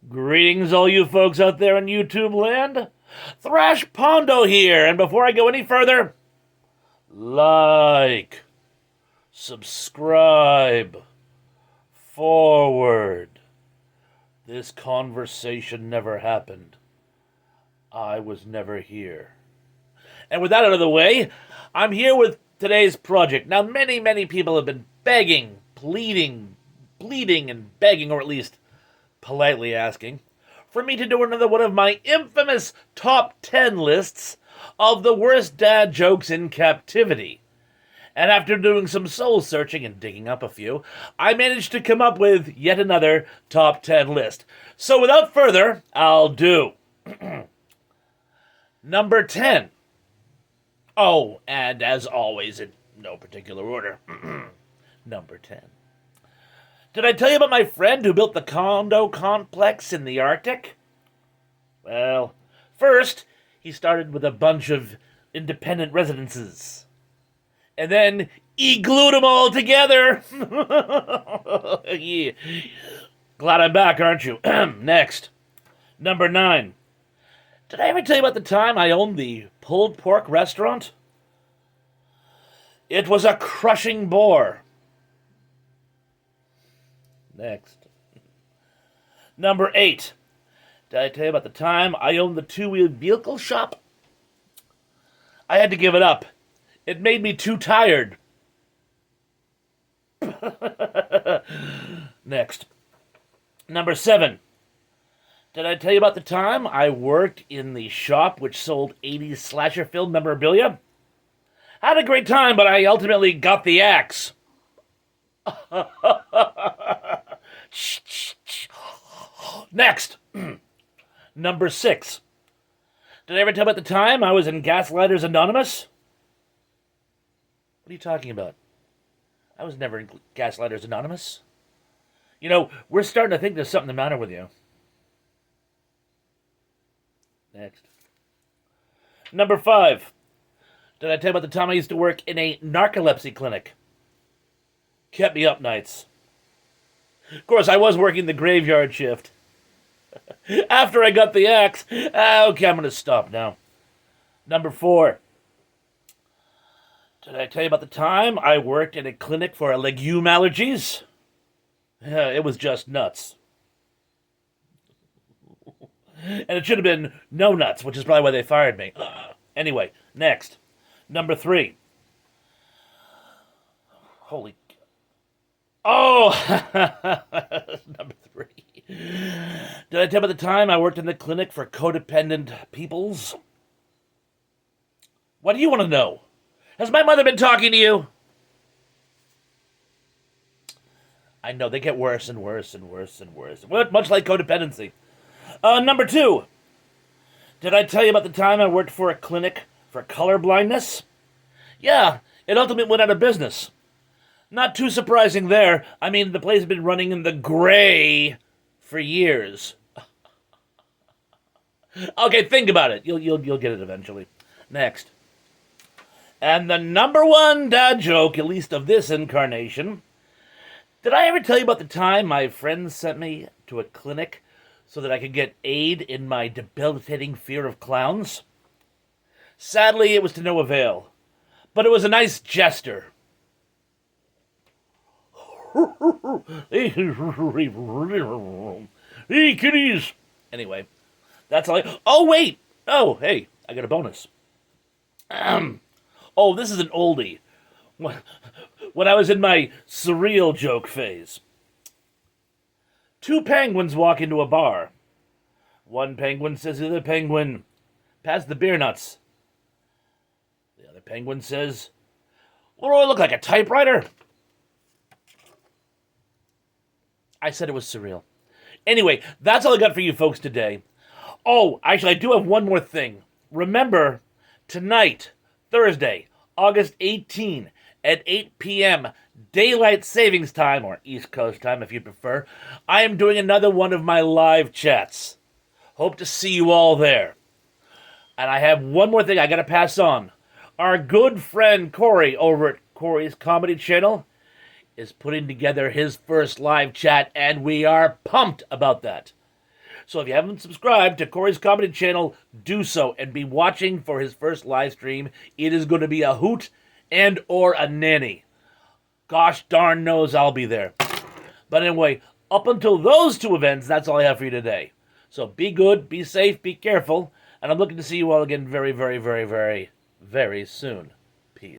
Greetings, all you folks out there in YouTube land. Thrash Pondo here, and before I go any further, like, subscribe, forward. This conversation never happened. I was never here. And with that out of the way, I'm here with today's project. Now, many people have been begging, pleading, and begging, or at least politely asking, for me to do another one of my infamous top 10 lists of the worst dad jokes in captivity. And after doing some soul searching and digging up a few, I managed to come up with yet another top 10 list. So without further, I'll do number 10. Oh, and as always, in no particular order, number 10. Did I tell you about my friend who built the condo complex in the Arctic? Well, first, he started with a bunch of independent residences. And then he glued them all together. Yeah. Glad I'm back, aren't you? Next, number 9. Did I ever tell you about the time I owned the pulled pork restaurant? It was a crushing bore. Next. Number 8. Did I tell you about the time I owned the two-wheeled vehicle shop? I had to give it up. It made me too tired. Next. Number 7. Did I tell you about the time I worked in the shop which sold 80s slasher film memorabilia? Had a great time, but I ultimately got the axe. Next. Number 6. Did I ever tell you about the time I was in Gaslighters Anonymous? What are you talking about? I was never in Gaslighters Anonymous. You know, we're starting to think there's something the matter with you. Next. Number 5. Did I tell you about the time I used to work in a narcolepsy clinic? Kept me up nights. Of course, I was working the graveyard shift. After I got the axe. Okay, I'm going to stop now. Number 4. Did I tell you about the time I worked in a clinic for legume allergies? It was just nuts. And it should have been no nuts, which is probably why they fired me. Anyway, next. Number 3. Holy... Oh! Number 3. Did I tell you about the time I worked in the clinic for codependent peoples? What do you want to know? Has my mother been talking to you? I know, they get worse and worse and worse and worse. Much like codependency. Number 2. Did I tell you about the time I worked for a clinic for color blindness? Yeah, it ultimately went out of business. Not too surprising there. I mean, the place has been running in the gray for years. Okay, think about it. You'll get it eventually. Next. And the number 1 dad joke, at least of this incarnation. Did I ever tell you about the time my friend sent me to a clinic so that I could get aid in my debilitating fear of clowns? Sadly, it was to no avail. But it was a nice gesture. Hey, kitties! Anyway, that's all Oh, wait! Oh, hey, I got a bonus. Oh, this is an oldie. When I was in my surreal joke phase. 2 penguins walk into a bar. One penguin says to the other penguin, "Pass the beer nuts." The other penguin says, "What do I look like, a typewriter?" I said it was surreal. Anyway, that's all I got for you folks today. Oh, actually, I do have one more thing. Remember, tonight, Thursday, August 18, at 8 p.m., Daylight Savings Time, or East Coast time if you prefer, I am doing another one of my live chats. Hope to see you all there. And I have one more thing I got to pass on. Our good friend Corey over at Corey's Comedy Channel is putting together his first live chat, and we are pumped about that. So if you haven't subscribed to Corey's comedy channel, do so and be watching for his first live stream. It is going to be a hoot and or a nanny. Gosh darn knows I'll be there. But anyway, up until those two events, that's all I have for you today. So be good, be safe, be careful, and I'm looking to see you all again very, very, very, very, very soon.